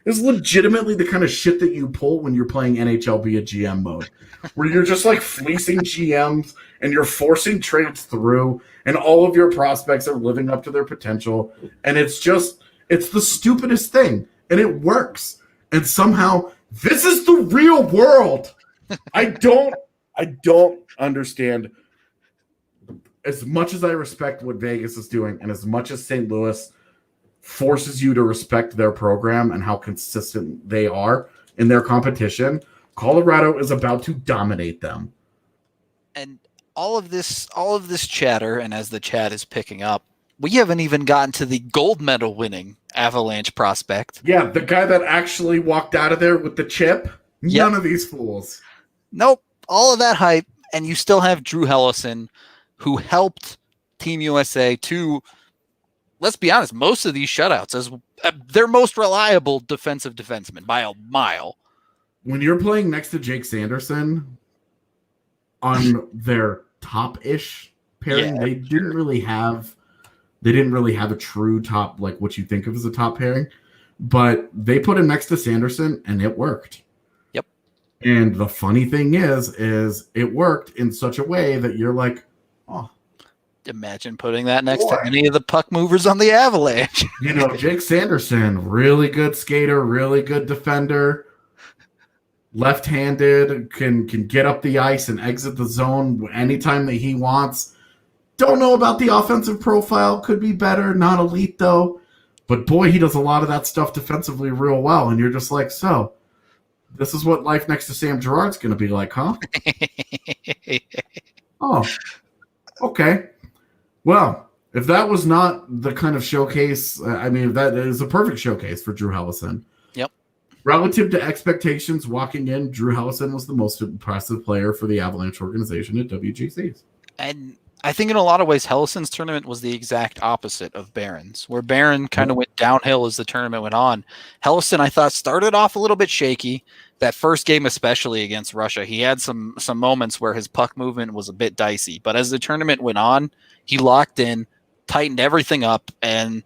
legitimately the kind of shit that you pull when you're playing NHL via GM mode, where you're just like fleecing GMs and you're forcing trades through, and all of your prospects are living up to their potential, and it's the stupidest thing, and it works, and somehow this is the real world. I don't I don't understand. As much as I respect what Vegas is doing, and as much as St. Louis forces you to respect their program and how consistent they are in their competition, Colorado is about to dominate them. And all of this chatter, and as the chat is picking up, we haven't even gotten to the gold medal winning Avalanche prospect. Yeah, the guy that actually walked out of there with the chip. Yep. None of these fools. Nope. All of that hype, and you still have Drew Helleson, who helped Team USA to, let's be honest, most of these shutouts as their most reliable defenseman by a mile. When you're playing next to Jake Sanderson on their top-ish pairing, they didn't really have a true top, like what you think of as a top pairing, but they put him next to Sanderson and it worked. Yep. And the funny thing is it worked in such a way that you're like, oh, imagine putting that next to any of the puck movers on the Avalanche. You know, Jake Sanderson, really good skater, really good defender, left-handed, can get up the ice and exit the zone anytime that he wants. Don't know about the offensive profile. Could be better. Not elite, though. But, boy, he does a lot of that stuff defensively real well. And you're just like, so, this is what life next to Sam Girard's going to be like, huh? Oh, okay. Well, if that was not the kind of showcase, that is a perfect showcase for Drew Helleson. Yep. Relative to expectations walking in, Drew Helleson was the most impressive player for the Avalanche organization at WJCs. And I think in a lot of ways, Helleson's tournament was the exact opposite of Barron's, where Barron kind of went downhill as the tournament went on. Helleson, I thought, started off a little bit shaky. That first game, especially against Russia, he had some moments where his puck movement was a bit dicey. But as the tournament went on, he locked in, tightened everything up, and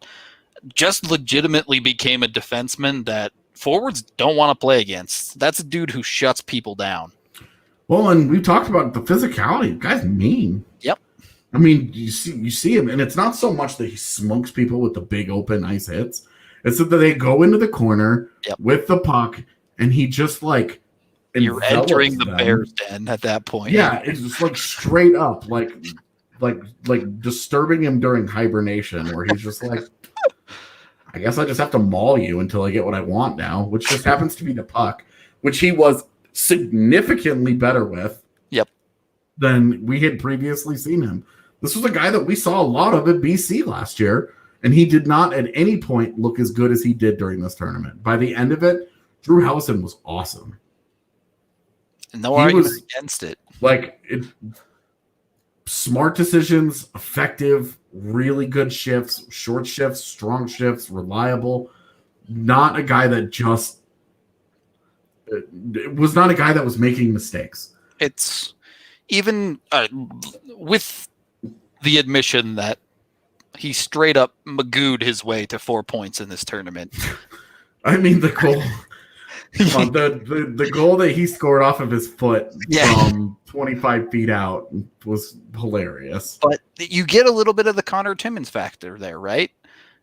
just legitimately became a defenseman that forwards don't want to play against. That's a dude who shuts people down. Well, and we've talked about the physicality. The guy's mean. Yep. I mean, you see him, and it's not so much that he smokes people with the big open ice hits. It's that they go into the corner with the puck, and he just like you're entering the Bears' den at that point. Yeah, it's just like straight up, like disturbing him during hibernation, where he's just like, I guess I just have to maul you until I get what I want now, which just happens to be the puck, which he was significantly better with than we had previously seen him. This was a guy that we saw a lot of at BC last year, and he did not at any point look as good as he did during this tournament. By the end of it, Drew Helleson was awesome. No argument against it. Smart decisions, effective, really good shifts, short shifts, strong shifts, reliable. Not a guy that just it was not a guy that was making mistakes. It's even with the admission that he straight up magooed his way to 4 points in this tournament. I mean, the goal, the goal that he scored off of his foot from 25 feet out was hilarious. But you get a little bit of the Connor Timmins factor there, right?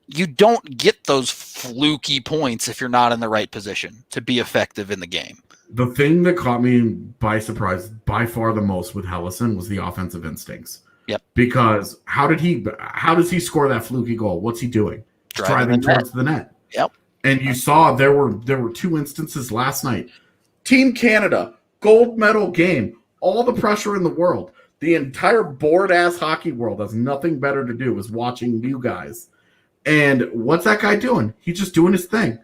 You don't get those fluky points if you're not in the right position to be effective in the game. The thing that caught me by surprise by far the most with Helleson was the offensive instincts. Yep. Because how does he score that fluky goal? What's he doing? Driving towards the net. Yep. And you saw there were two instances last night. Team Canada, gold medal game, all the pressure in the world. The entire bored-ass hockey world has nothing better to do is watching you guys. And what's that guy doing? He's just doing his thing.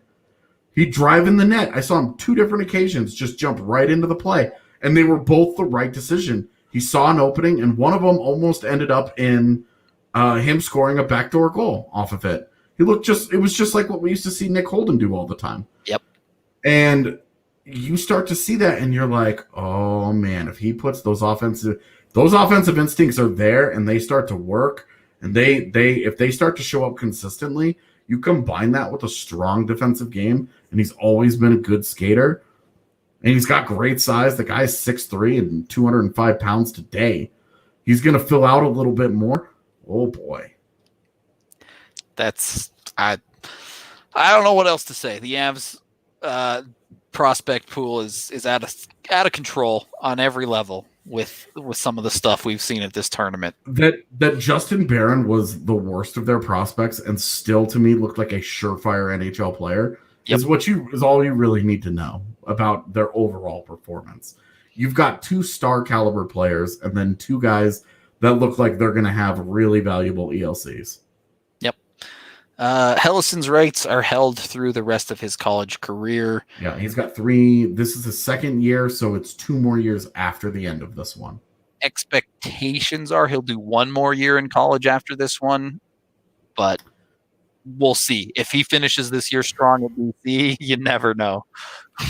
He driving the net. I saw him 2 different occasions just jump right into the play. And they were both the right decision. He saw an opening, and one of them almost ended up in him scoring a backdoor goal off of it. It was just like what we used to see Nick Holden do all the time. Yep. And you start to see that, and you're like, oh man, if he puts those offensive instincts are there, and they start to work, and if they start to show up consistently, you combine that with a strong defensive game, and he's always been a good skater, and he's got great size. The guy's 6'3" and 205 pounds today. He's going to fill out a little bit more. Oh boy. I don't know what else to say. The Avs prospect pool is out of control on every level. with some of the stuff we've seen at this tournament. That Justin Barron was the worst of their prospects and still to me looked like a surefire NHL player is all you really need to know about their overall performance. You've got 2 star caliber players and then 2 guys that look like they're going to have really valuable ELCs. Yep. Helleson's rights are held through the rest of his college career. Yeah, he's got 3. This is his second year, so it's 2 more years after the end of this one. Expectations are he'll do 1 more year in college after this one, but we'll see. If he finishes this year strong at BC, you never know.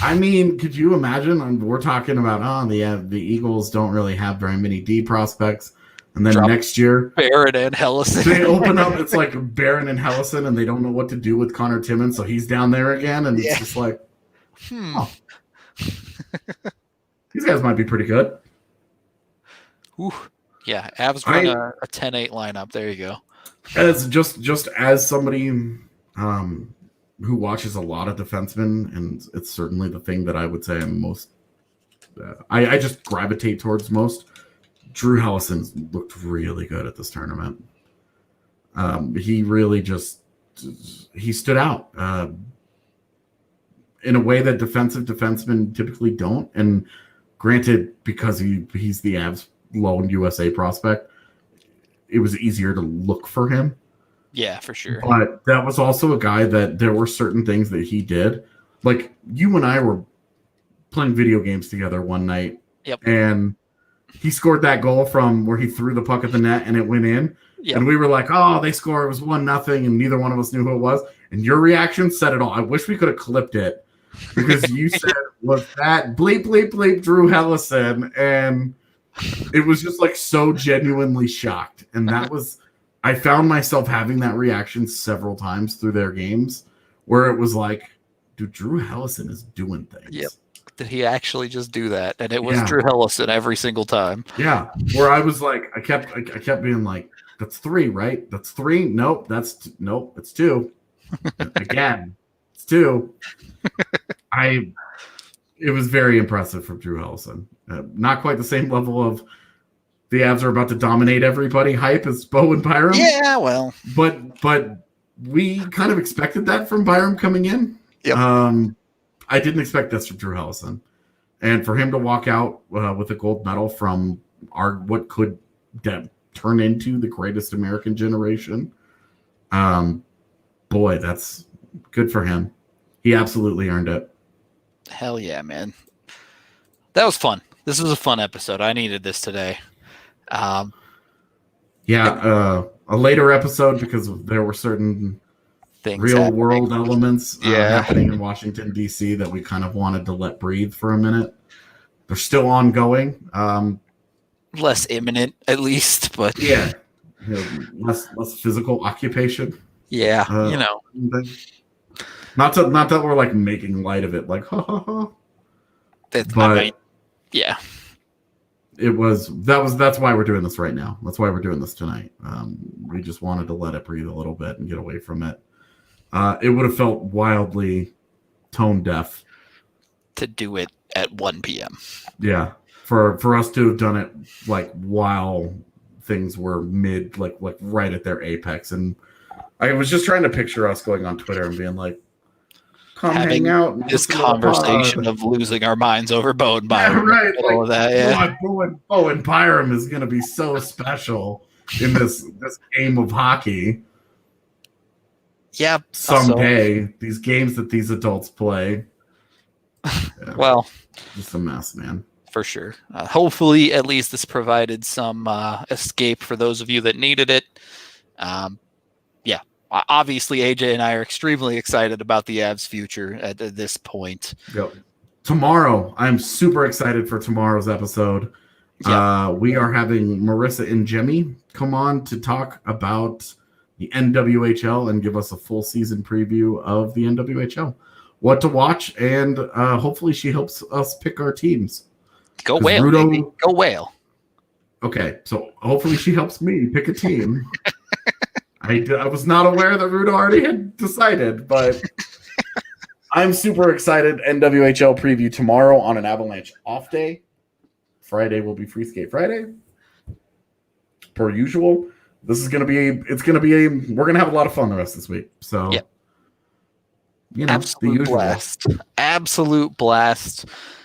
I mean, could you imagine? We're talking about, the Eagles don't really have very many D prospects. And then next year, Barron and Helleson. They open up, it's like Barron and Helleson, and they don't know what to do with Connor Timmins, so he's down there again, and it's just like, these guys might be pretty good. Ooh. Yeah, Avs run a 10-8 lineup. There you go. As just as somebody who watches a lot of defensemen, and it's certainly the thing that I would say I'm most, I just gravitate towards most. Drew Helleson looked really good at this tournament. He really he stood out in a way that defensemen typically don't. And granted, because he's the Avs lone USA prospect, it was easier to look for him. Yeah, for sure. But that was also a guy that there were certain things that he did. Like, you and I were playing video games together one night. Yep. And he scored that goal from where he threw the puck at the net and it went in. Yep. And we were like, they scored. It was 1-0, and neither one of us knew who it was. And your reaction said it all. I wish we could have clipped it because you said, was that bleep, bleep, bleep Drew Helleson? And it was just like so genuinely shocked. And that was, I found myself having that reaction several times through their games where it was like, dude, Drew Helleson is doing things. Yep. Did he actually just do that? And it was Drew Helleson every single time. Yeah. Where I was like, I kept being like, that's 3, right? That's 3. Nope. It's 2. Again, it's 2. It was very impressive from Drew Helleson. Not quite the same level of the Avs are about to dominate everybody hype as Bowen Byram. Yeah, well. But we kind of expected that from Byram coming in. Yep. I didn't expect this from Drew Helleson. And for him to walk out with a gold medal from what could turn into the greatest American generation, boy, that's good for him. He absolutely earned it. Hell yeah, man. That was fun. This was a fun episode. I needed this today. A later episode because there were certain real world elements happening in Washington, D.C. that we kind of wanted to let breathe for a minute. They're still ongoing. Less imminent, at least, but less physical occupation. Yeah, Not that we're like making light of it, like ha ha ha. That's why we're doing this right now. That's why we're doing this tonight. We just wanted to let it breathe a little bit and get away from it. It would have felt wildly tone deaf to do it at 1 p.m. Yeah, for us to have done it like while things were mid, like right at their apex, and I was just trying to picture us going on Twitter and being like, "Come hang out." This conversation of losing our minds over Bowen Byram, right? All of that, Bowen Byram is going to be so special in this game of hockey. Yeah, someday these games that these adults play. Well, just a mess, man. For sure. Hopefully, at least this provided some escape for those of you that needed it. Obviously, AJ and I are extremely excited about the Avs' future at this point. Yep. Tomorrow, I'm super excited for tomorrow's episode. Yep. We are having Marissa and Jemmy come on to talk about the NWHL and give us a full season preview of the NWHL. What to watch, and hopefully she helps us pick our teams. Go Whale, baby. Go Whale. Okay, so hopefully she helps me pick a team. I was not aware that Rudo already had decided, but I'm super excited. NWHL preview tomorrow on an Avalanche off day. Friday will be Free Skate Friday. Per usual. This is going to be we're going to have a lot of fun the rest of this week. So, Absolute blast. Absolute blast.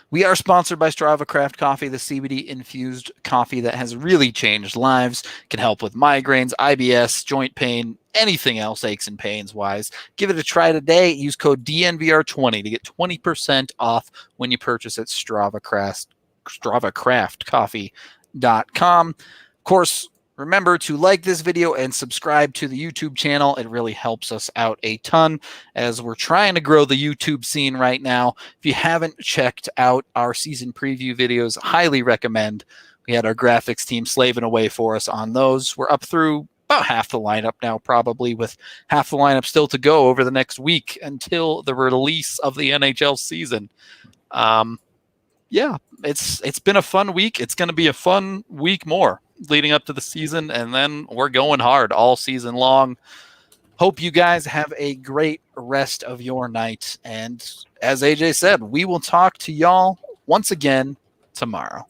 We are sponsored by Strava Craft Coffee, the CBD-infused coffee that has really changed lives, can help with migraines, IBS, joint pain, anything else aches and pains-wise. Give it a try today. Use code DNVR20 to get 20% off when you purchase at StravaCraftCoffee.com. Of course, remember to like this video and subscribe to the YouTube channel. It really helps us out a ton as we're trying to grow the YouTube scene right now. If you haven't checked out our season preview videos, highly recommend. We had our graphics team slaving away for us on those. We're up through about half the lineup now, probably, with half the lineup still to go over the next week until the release of the NHL season. It's been a fun week. It's going to be a fun week more leading up to the season, and then we're going hard all season long. Hope you guys have a great rest of your night, and as AJ said, we will talk to y'all once again tomorrow.